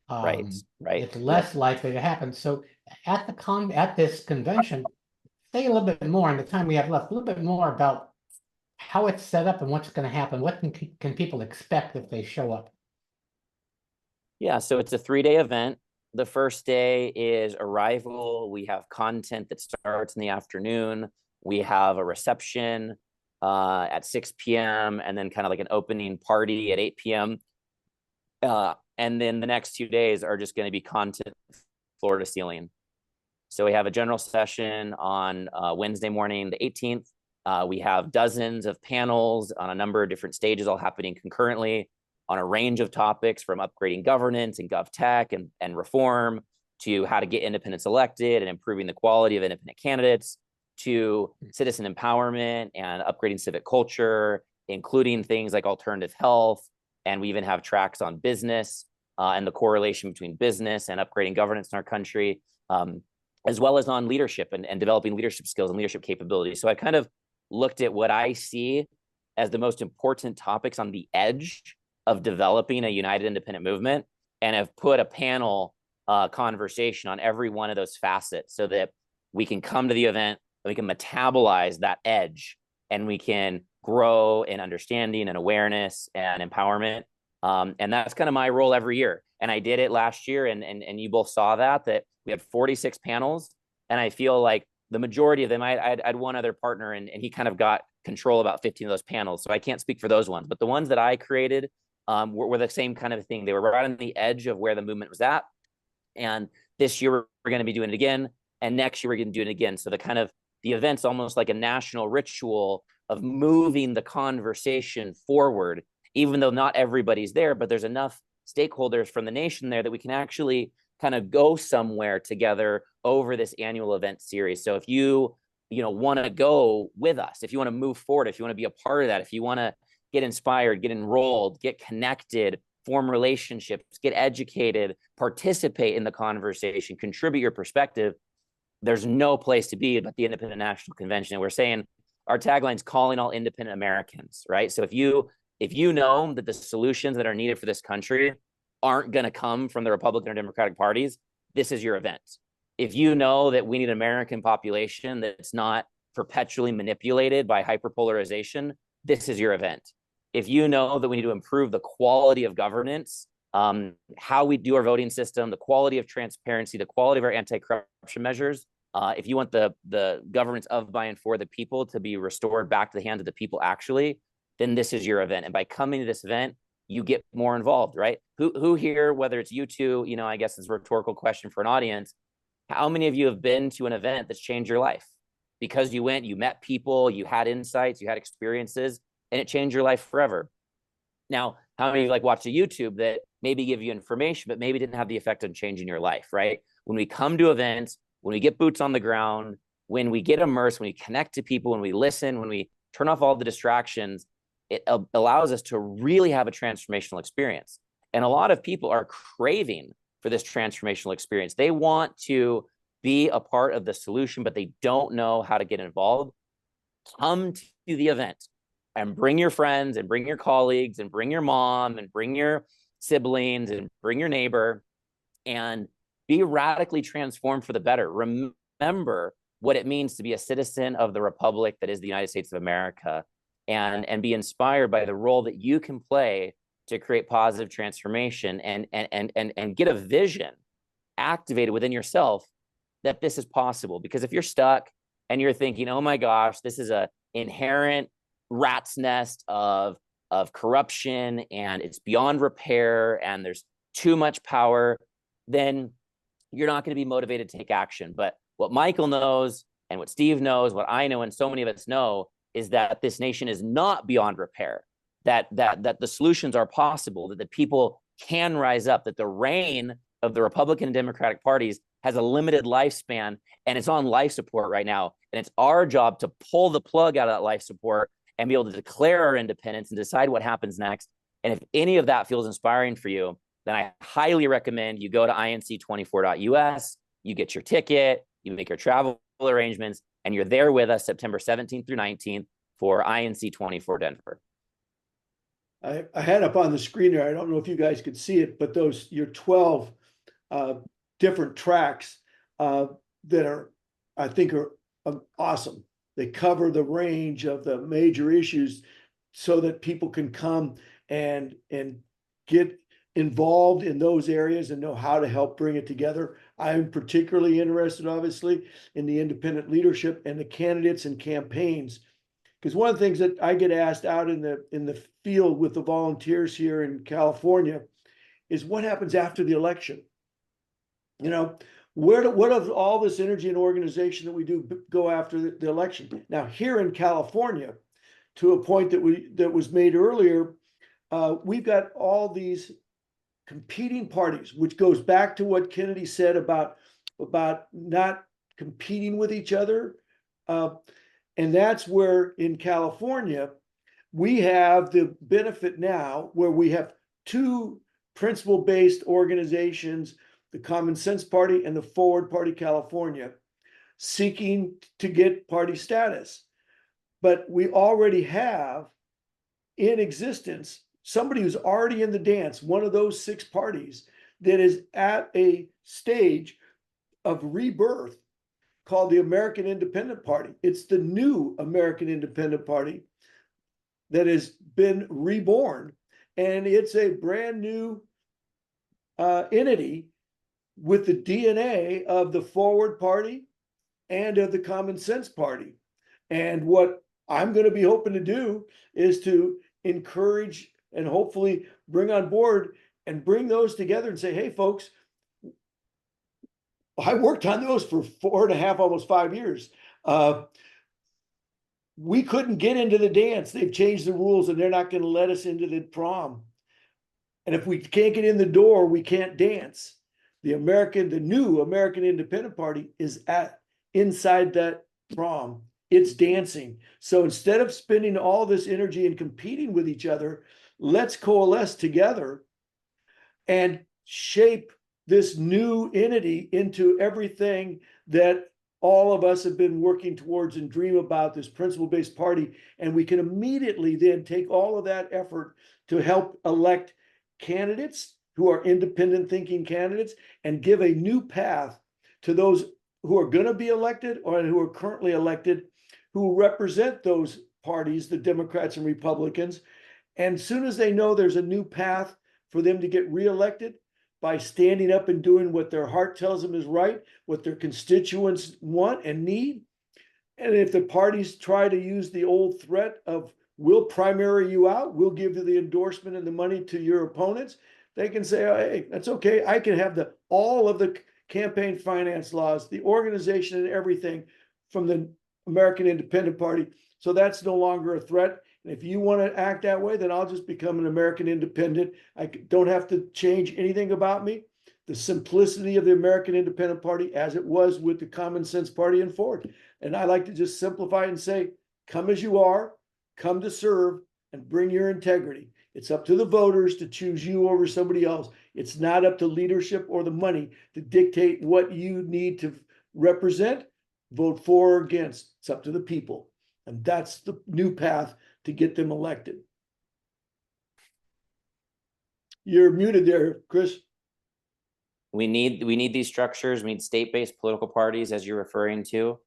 Right. It's less likely to happen. So at this convention, say a little bit more in the time we have left, a little bit more about how it's set up and what's going to happen. What can people expect if they show up? Yeah, so it's a 3-day event. The first day is arrival. We have content that starts in the afternoon. We have a reception at 6 p.m. and then kind of like an opening party at 8 p.m. And then the next 2 days are just going to be content floor to ceiling. So we have a general session on Wednesday morning, the 18th. We have dozens of panels on a number of different stages, all happening concurrently on a range of topics, from upgrading governance and GovTech and reform to how to get independents elected and improving the quality of independent candidates, to citizen empowerment and upgrading civic culture, including things like alternative health. And we even have tracks on business and the correlation between business and upgrading governance in our country, as well as on leadership and developing leadership skills and leadership capabilities. So I kind of looked at what I see as the most important topics on the edge of developing a united independent movement, and have put a panel conversation on every one of those facets so that we can come to the event, we can metabolize that edge, and we can grow in understanding and awareness and empowerment. And that's kind of my role every year. And I did it last year, and you both saw that we had 46 panels, and I feel like the majority of them, I had one other partner, and he kind of got control about 15 of those panels. So I can't speak for those ones, but the ones that I created were the same kind of thing. They were right on the edge of where the movement was at. And this year we're going to be doing it again. And next year we're going to do it again. So the event's almost like a national ritual of moving the conversation forward, even though not everybody's there, but there's enough stakeholders from the nation there that we can actually kind of go somewhere together over this annual event series. So if you want to go with us, if you want to move forward, if you want to be a part of that, if you want to get inspired, get enrolled, get connected, form relationships, get educated, participate in the conversation, contribute your perspective, there's no place to be but the Independent National Convention. And we're saying our tagline's calling all independent Americans, right? So if you know that the solutions that are needed for this country aren't going to come from the Republican or Democratic parties, this is your event. If you know that we need an American population that's not perpetually manipulated by hyperpolarization, this is your event. If you know that we need to improve the quality of governance, how we do our voting system, the quality of transparency, the quality of our anti-corruption measures, if you want the governance of, by, and for the people to be restored back to the hands of the people actually, then this is your event. And by coming to this event, you get more involved, right? Who here, whether it's you two, I guess it's a rhetorical question for an audience, how many of you have been to an event that's changed your life? Because you went, you met people, you had insights, you had experiences, and it changed your life forever. Now, how many watch a YouTube that maybe give you information, but maybe didn't have the effect on changing your life, right? When we come to events, when we get boots on the ground, when we get immersed, when we connect to people, when we listen, when we turn off all the distractions, it allows us to really have a transformational experience. And a lot of people are craving for this transformational experience. They want to be a part of the solution, but they don't know how to get involved. Come to the event and bring your friends and bring your colleagues and bring your mom and bring your siblings and bring your neighbor and be radically transformed for the better. Remember what it means to be a citizen of the republic that is the United States of America, and be inspired by the role that you can play to create positive transformation and get a vision activated within yourself that this is possible. Because if you're stuck and you're thinking, oh my gosh, this is an inherent rat's nest of corruption and it's beyond repair and there's too much power, then you're not going to be motivated to take action. But what Michael knows and what Steve knows, what I know and so many of us know, is that this nation is not beyond repair, that the solutions are possible, that the people can rise up, that the reign of the Republican and Democratic parties has a limited lifespan and it's on life support right now. And it's our job to pull the plug out of that life support and be able to declare our independence and decide what happens next. And if any of that feels inspiring for you, then I highly recommend you go to inc24.us, you get your ticket, you make your travel arrangements, and you're there with us September 17th through 19th for INC 24 Denver. I had up on the screen there, I don't know if you guys could see it, but your 12 different tracks that I think are awesome. They cover the range of the major issues so that people can come and get involved in those areas and know how to help bring it together. I'm particularly interested, obviously, in the independent leadership and the candidates and campaigns, because one of the things that I get asked out in the field with the volunteers here in California is what happens after the election. What of all this energy and organization that we do go after the election? Now, here in California, to a point that was made earlier, we've got all these competing parties, which goes back to what Kennedy said about not competing with each other. And that's where in California, we have the benefit now where we have two principle-based organizations, the Common Sense Party and the Forward Party California, seeking to get party status. But we already have in existence somebody who's already in the dance, one of those six parties that is at a stage of rebirth called the American Independent Party. It's the new American Independent Party that has been reborn, and it's a brand new entity with the DNA of the Forward Party and of the Common Sense Party. And what I'm going to be hoping to do is to encourage and hopefully bring on board and bring those together and say, hey, folks, I worked on those for 4.5, almost 5 years. We couldn't get into the dance. They've changed the rules and they're not going to let us into the prom. And if we can't get in the door, we can't dance. The new American Independent Party is inside that prom. It's dancing. So instead of spending all this energy and competing with each other, let's coalesce together and shape this new entity into everything that all of us have been working towards and dream about, this principle-based party. And we can immediately then take all of that effort to help elect candidates who are independent thinking candidates and give a new path to those who are going to be elected or who are currently elected, who represent those parties, the Democrats and Republicans. And as soon as they know there's a new path for them to get reelected by standing up and doing what their heart tells them is right, what their constituents want and need. And if the parties try to use the old threat of we'll primary you out, we'll give you the endorsement and the money to your opponents, they can say, oh, hey, that's okay. I can have all of the campaign finance laws, the organization and everything from the American Independent Party. So that's no longer a threat. And if you want to act that way, then I'll just become an American Independent. I don't have to change anything about me. The simplicity of the American Independent Party as it was with the Common Sense Party and Ford. And I like to just simplify it and say, come as you are, come to serve, and bring your integrity. It's up to the voters to choose you over somebody else. It's not up to leadership or the money to dictate what you need to represent, vote for or against. It's up to the people. And that's the new path to get them elected. You're muted there, Chris. We need these structures. We need state-based political parties, as you're referring to.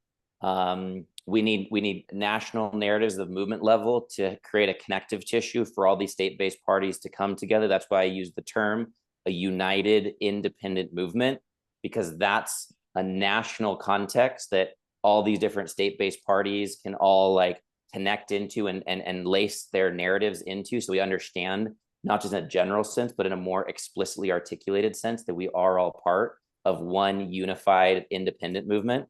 We need national narratives of movement level to create a connective tissue for all these state-based parties to come together. That's why I use the term a united independent movement, because that's a national context that all these different state-based parties can all like connect into and lace their narratives into, so we understand, not just in a general sense, but in a more explicitly articulated sense, that we are all part of one unified independent movement.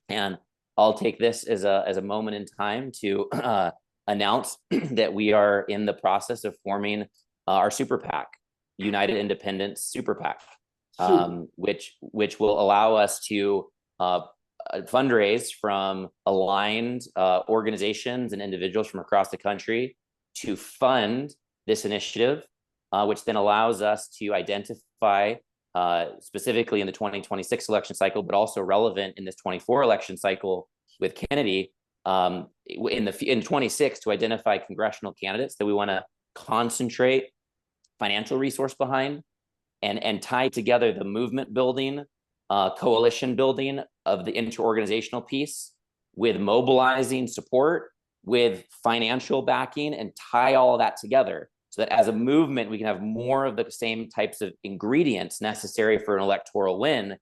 And I'll take this as a moment in time to announce that we are in the process of forming our super PAC, United Independence Super PAC, which will allow us to fundraise from aligned organizations and individuals from across the country to fund this initiative, which then allows us to identify specifically in the 2026 election cycle, but also relevant in this 24 election cycle with Kennedy, in 26 to identify congressional candidates that we want to concentrate financial resource behind and tie together the movement building, coalition building of the interorganizational piece with mobilizing support, with financial backing, and tie all of that together so that as a movement, we can have more of the same types of ingredients necessary for an electoral win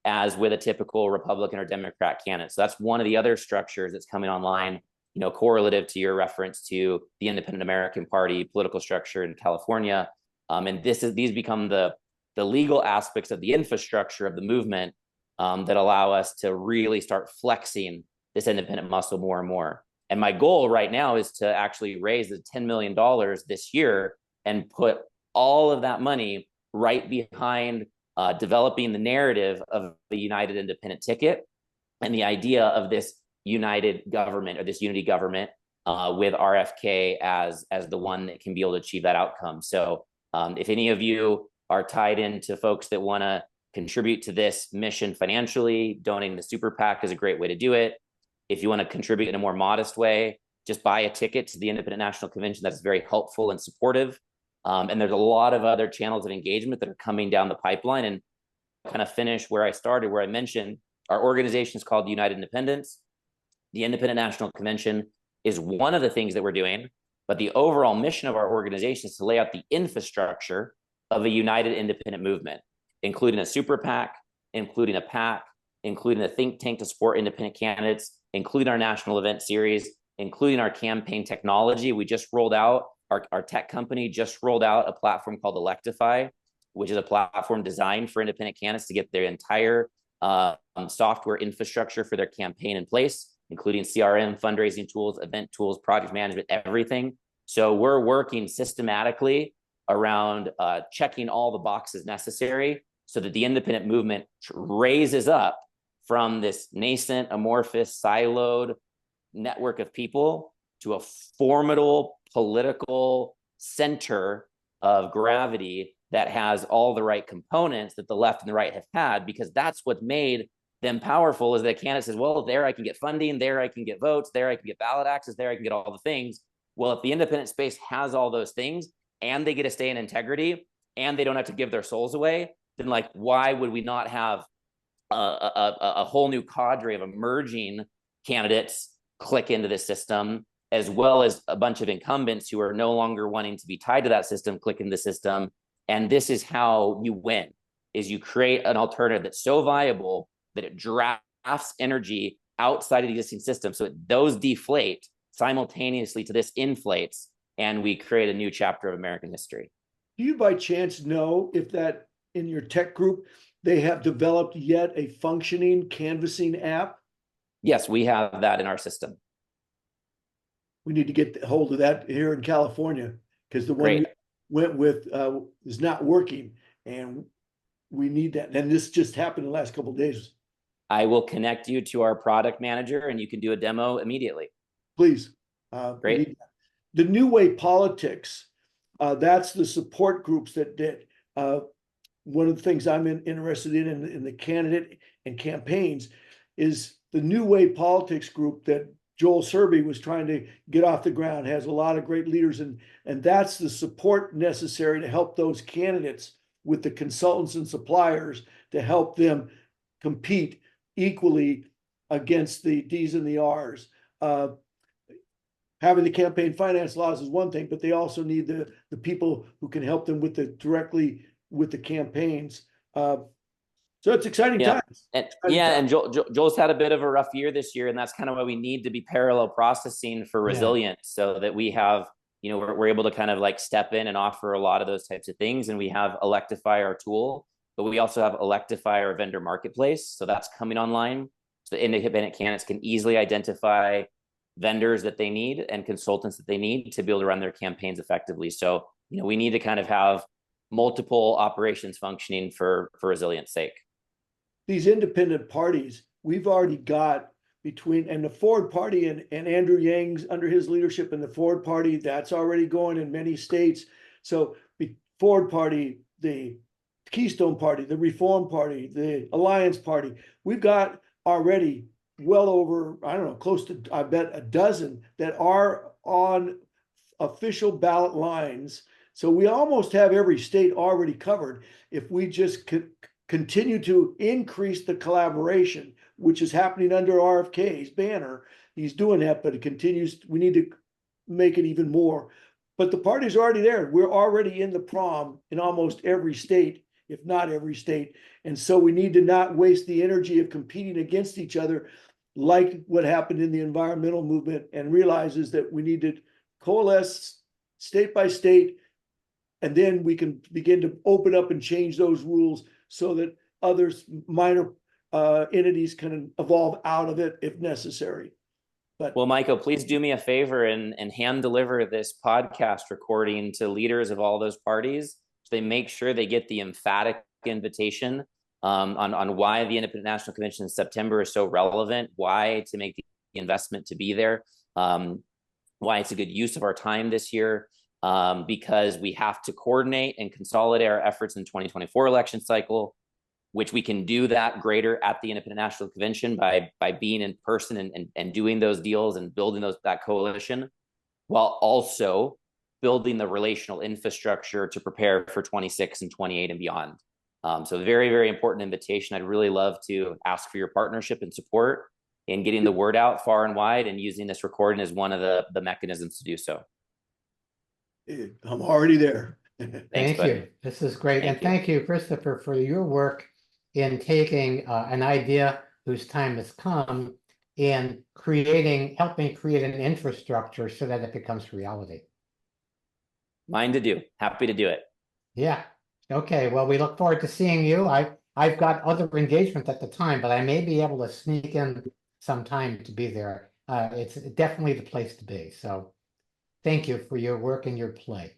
as with a typical Republican or Democrat candidate. So that's one of the other structures that's coming online, you know, correlative to your reference to the Independent American Party political structure in California. And these become the legal aspects of the infrastructure of the movement that allow us to really start flexing this independent muscle more and more. And my goal right now is to actually raise the $10 million this year and put all of that money right behind developing the narrative of the United Independent ticket and the idea of this united government or this unity government with RFK as the one that can be able to achieve that outcome. So if any of you are tied into folks that want to contribute to this mission financially, donating the super PAC is a great way to do it. If you want to contribute in a more modest way, just buy a ticket to the Independent National Convention. That's very helpful and supportive. And there's a lot of other channels of engagement that are coming down the pipeline. And kind of finish where I started, where I mentioned our organization is called the United Independents. The Independent National Convention is one of the things that we're doing, but the overall mission of our organization is to lay out the infrastructure of a united independent movement, including a super PAC, including a PAC, including a think tank to support independent candidates, including our national event series, including our campaign technology. We just rolled out, our tech company just rolled out a platform called Electify, which is a platform designed for independent candidates to get their entire software infrastructure for their campaign in place, including CRM, fundraising tools, event tools, project management, everything. So we're working systematically around checking all the boxes necessary so that the independent movement raises up from this nascent, amorphous, siloed network of people to a formidable political center of gravity that has all the right components that the left and the right have had, because that's what made them powerful, is that a candidate says, well, there I can get funding, there I can get votes, there I can get ballot access, there I can get all the things. Well, if the independent space has all those things and they get to stay in integrity and they don't have to give their souls away, then like, why would we not have a whole new cadre of emerging candidates click into this system, as well as a bunch of incumbents who are no longer wanting to be tied to that system, click into the system. And this is how you win, is you create an alternative that's so viable that it drafts energy outside of the existing system. So those deflate simultaneously to this inflates, and we create a new chapter of American history. Do you by chance know if that in your tech group, they have developed yet a functioning canvassing app? Yes, we have that in our system. We need to get hold of that here in California, because the one Great. we went with is not working, and we need that. And this just happened in the last couple of days. I will connect you to our product manager and you can do a demo immediately. Please. Great. The New Way Politics, that's the support groups that did. One of the things I'm interested in the candidate and campaigns is the New Way Politics group that Joel Serby was trying to get off the ground, has a lot of great leaders, and that's the support necessary to help those candidates with the consultants and suppliers to help them compete equally against the D's and the R's. Having the campaign finance laws is one thing, but they also need the people who can help them with directly with the campaigns. So it's exciting times. And Joel's had a bit of a rough year this year, and that's kind of why we need to be parallel processing for resilience, so that we have, you know, we're able to kind of like step in and offer a lot of those types of things. And we have Electify, our tool, but we also have Electify, our vendor marketplace. So that's coming online. So the independent candidates can easily identify vendors that they need and consultants that they need to be able to run their campaigns effectively. So, you know, we need to kind of have multiple operations functioning for resilience sake. These independent parties, we've already got and the Ford Party and Andrew Yang's under his leadership, and the Ford Party, that's already going in many states. So the Ford Party, the Keystone Party, the Reform Party, the Alliance Party, we've got already well over, I don't know, close to, I bet, a dozen that are on official ballot lines. So we almost have every state already covered if we just continue to increase the collaboration, which is happening under RFK's banner. He's doing that, but it continues. We need to make it even more. But the party's already there. We're already in the prom in almost every state, if not every state. And so we need to not waste the energy of competing against each other like what happened in the environmental movement, and realizes that we need to coalesce state by state, and then we can begin to open up and change those rules so that others, minor entities, can evolve out of it if necessary. But well, Michael, please do me a favor and hand deliver this podcast recording to leaders of all those parties, So they make sure they get the emphatic invitation on why the Independent National Convention in September is so relevant, why to make the investment to be there, why it's a good use of our time this year, because we have to coordinate and consolidate our efforts in the 2024 election cycle, which we can do that greater at the Independent National Convention by being in person and doing those deals and building that coalition, while also building the relational infrastructure to prepare for 26 and 28 and beyond. So very, very important invitation. I'd really love to ask for your partnership and support in getting the word out far and wide, and using this recording as one of the mechanisms to do so. I'm already there. Thank buddy. you. This is great. Thank And you. thank you, Christopher, for your work in taking an idea whose time has come and helping create an infrastructure so that it becomes reality. Mine to do. Happy to do it. Yeah. Okay. Well, we look forward to seeing you. I've got other engagements at the time, but I may be able to sneak in some time to be there. It's definitely the place to be. So thank you for your work and your play.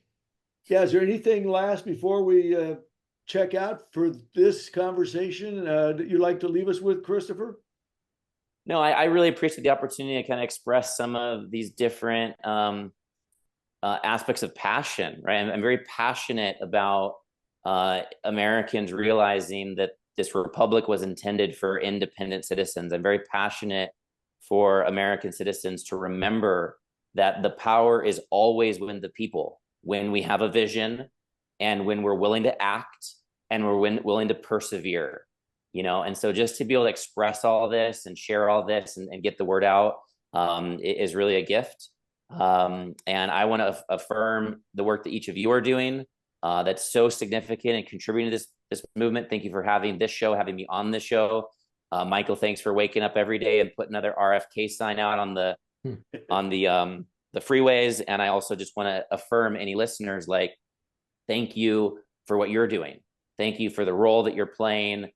Yeah, is there anything last before we check out for this conversation that you'd like to leave us with, Christopher? No, I really appreciate the opportunity to kind of express some of these different aspects of passion, right? I'm very passionate about Americans realizing that this republic was intended for independent citizens. I'm very passionate for American citizens to remember that the power is always with the people, when we have a vision and when we're willing to act and we're willing to persevere, and so just to be able to express all this and share all this and get the word out is really a gift. And I want to affirm the work that each of you are doing that's so significant and contributing to this movement. Thank you for having this show, having me on this show. Michael, thanks for waking up every day and putting another RFK sign out on the freeways. And I also just want to affirm any listeners, like, thank you for what you're doing. Thank you for the role that you're playing,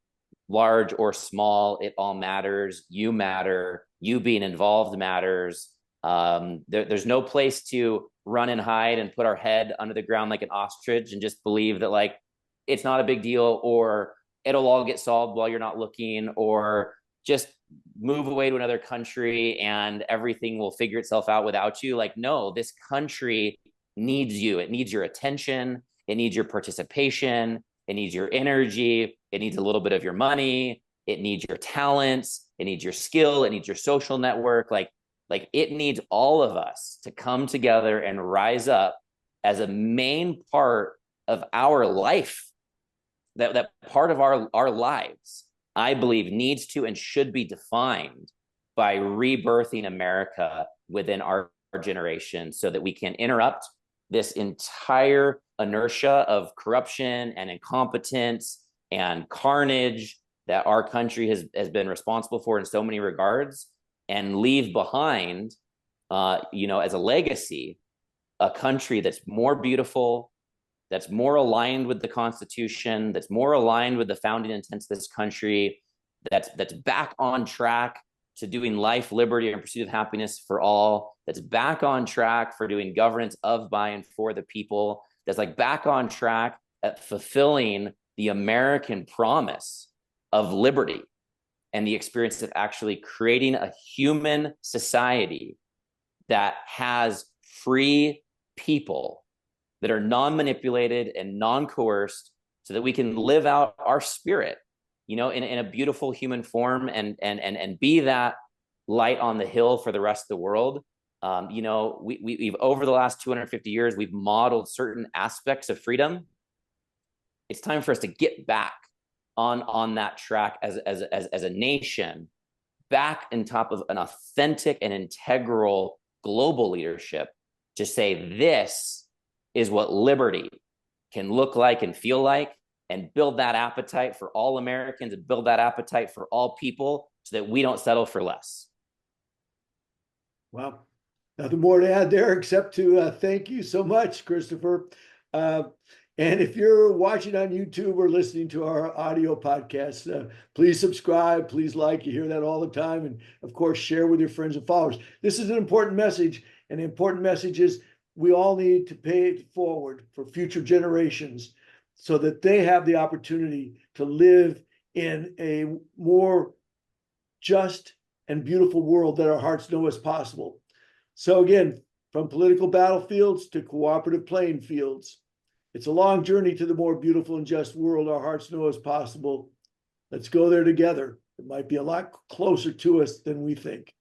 large or small, it all matters. You matter. You being involved matters. There's no place to run and hide and put our head under the ground like an ostrich and just believe that, like, it's not a big deal, or it'll all get solved while you're not looking, or just move away to another country and everything will figure itself out without you. Like, no, this country needs you. It needs your attention. It needs your participation. It needs your energy. It needs a little bit of your money. It needs your talents. It needs your skill. It needs your social network. Like it needs all of us to come together and rise up as a main part of our life. That part of our lives, I believe, needs to and should be defined by rebirthing America within our generation, so that we can interrupt this entire inertia of corruption and incompetence and carnage that our country has been responsible for in so many regards, and leave behind, as a legacy, a country that's more beautiful, that's more aligned with the Constitution, that's more aligned with the founding intents of this country, that's back on track to doing life, liberty, and pursuit of happiness for all, that's back on track for doing governance of, by, and for the people, that's like back on track at fulfilling the American promise of liberty and the experience of actually creating a human society that has free people that are non-manipulated and non-coerced, so that we can live out our spirit, in a beautiful human form and be that light on the hill for the rest of the world. We've over the last 250 years, we've modeled certain aspects of freedom. It's time for us to get back on that track as a nation, back on top of an authentic and integral global leadership, to say this is what liberty can look like and feel like, and build that appetite for all Americans and build that appetite for all people, so that we don't settle for less. Well, nothing more to add there except to thank you so much, Christopher. And if you're watching on YouTube or listening to our audio podcast, please subscribe, please like. You hear that all the time. And of course, share with your friends and followers. This is an important message, and the important message is we all need to pay it forward for future generations. so that they have the opportunity to live in a more just and beautiful world that our hearts know is possible. So again, from political battlefields to cooperative playing fields, it's a long journey to the more beautiful and just world our hearts know is possible. Let's go there together. It might be a lot closer to us than we think.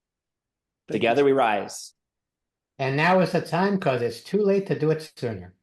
Thank you. Together we rise. And now is the time because it's too late to do it sooner.